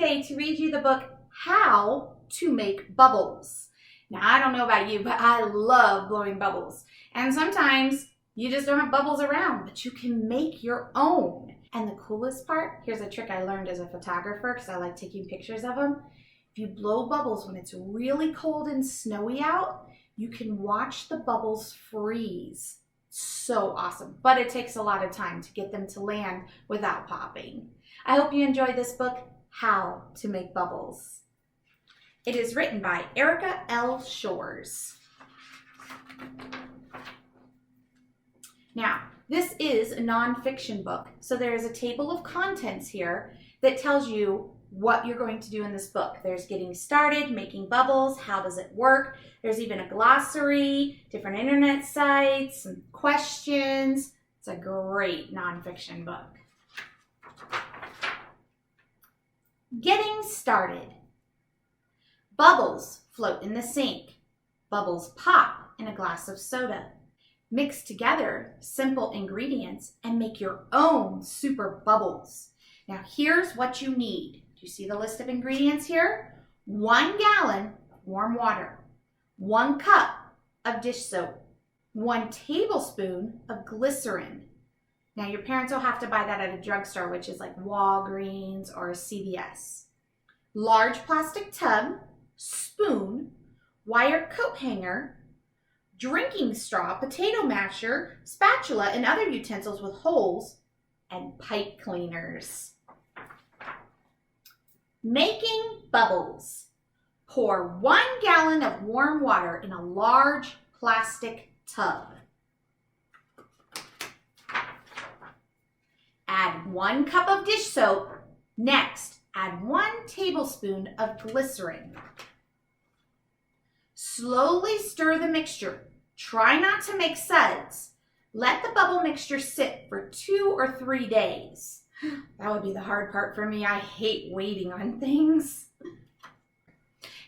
today to read you the book, How to Make Bubbles. Now, I don't know about you, but I love blowing bubbles. And sometimes you just don't have bubbles around, but you can make your own. And the coolest part, here's a trick I learned as a photographer because I like taking pictures of them. If you blow bubbles when it's really cold and snowy out, you can watch the bubbles freeze. So awesome, but it takes a lot of time to get them to land without popping. I hope you enjoyed this book, How to Make Bubbles. It is written by Erika L. Shores. Now, this is a nonfiction book, so there is a table of contents here that tells you what you're going to do in this book. There's getting started, making bubbles, how does it work. There's even a glossary, different internet sites, some questions. It's a great nonfiction book. Getting started. Bubbles float in the sink. Bubbles pop in a glass of soda. Mix together simple ingredients and make your own super bubbles. Now here's what you need. Do you see the list of ingredients here? 1 gallon warm water, 1 cup of dish soap, 1 tablespoon of glycerin. Now your parents will have to buy that at a drugstore, which is like Walgreens or CVS. Large plastic tub, spoon, wire coat hanger, drinking straw, potato masher, spatula, and other utensils with holes, and pipe cleaners. Making bubbles. Pour 1 gallon of warm water in a large plastic tub. Add 1 cup of dish soap. Next, add 1 tablespoon of glycerin. Slowly stir the mixture. Try not to make suds. Let the bubble mixture sit for 2 or 3 days. That would be the hard part for me. I hate waiting on things.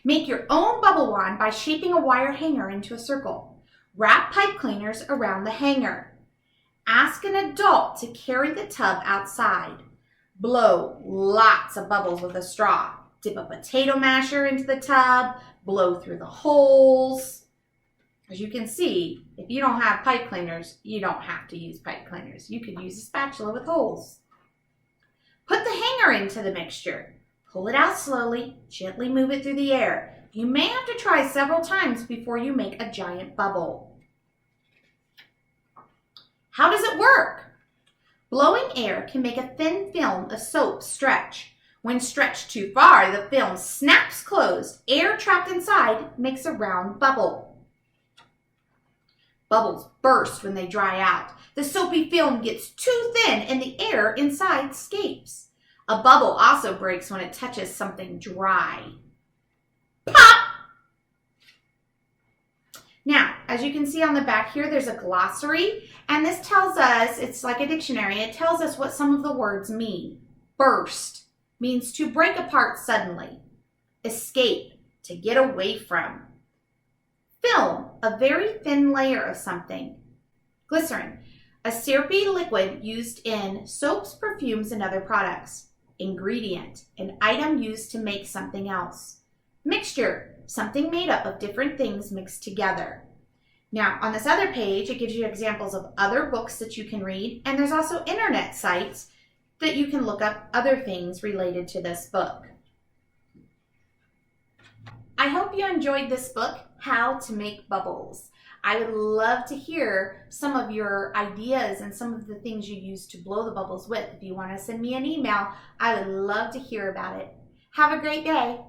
Make your own bubble wand by shaping a wire hanger into a circle. Wrap pipe cleaners around the hanger. Ask an adult to carry the tub outside. Blow lots of bubbles with a straw. Dip a potato masher into the tub. Blow through the holes. As you can see, if you don't have pipe cleaners, you don't have to use pipe cleaners. You could use a spatula with holes. Put the hanger into the mixture. Pull it out slowly, gently move it through the air. You may have to try several times before you make a giant bubble. How does it work? Blowing air can make a thin film of soap stretch. When stretched too far, the film snaps closed. Air trapped inside makes a round bubble. Bubbles burst when they dry out. The soapy film gets too thin and the air inside escapes. A bubble also breaks when it touches something dry. Pop! Now, as you can see on the back here, there's a glossary, and this tells us, it's like a dictionary, it tells us what some of the words mean. Burst means to break apart suddenly. Escape, to get away from. Film, a very thin layer of something. Glycerin, a syrupy liquid used in soaps, perfumes, and other products. Ingredient, an item used to make something else. Mixture, something made up of different things mixed together. Now, on this other page, it gives you examples of other books that you can read, and there's also internet sites that you can look up other things related to this book. I hope you enjoyed this book, How to Make Bubbles. I would love to hear some of your ideas and some of the things you use to blow the bubbles with. If you want to send me an email, I would love to hear about it. Have a great day.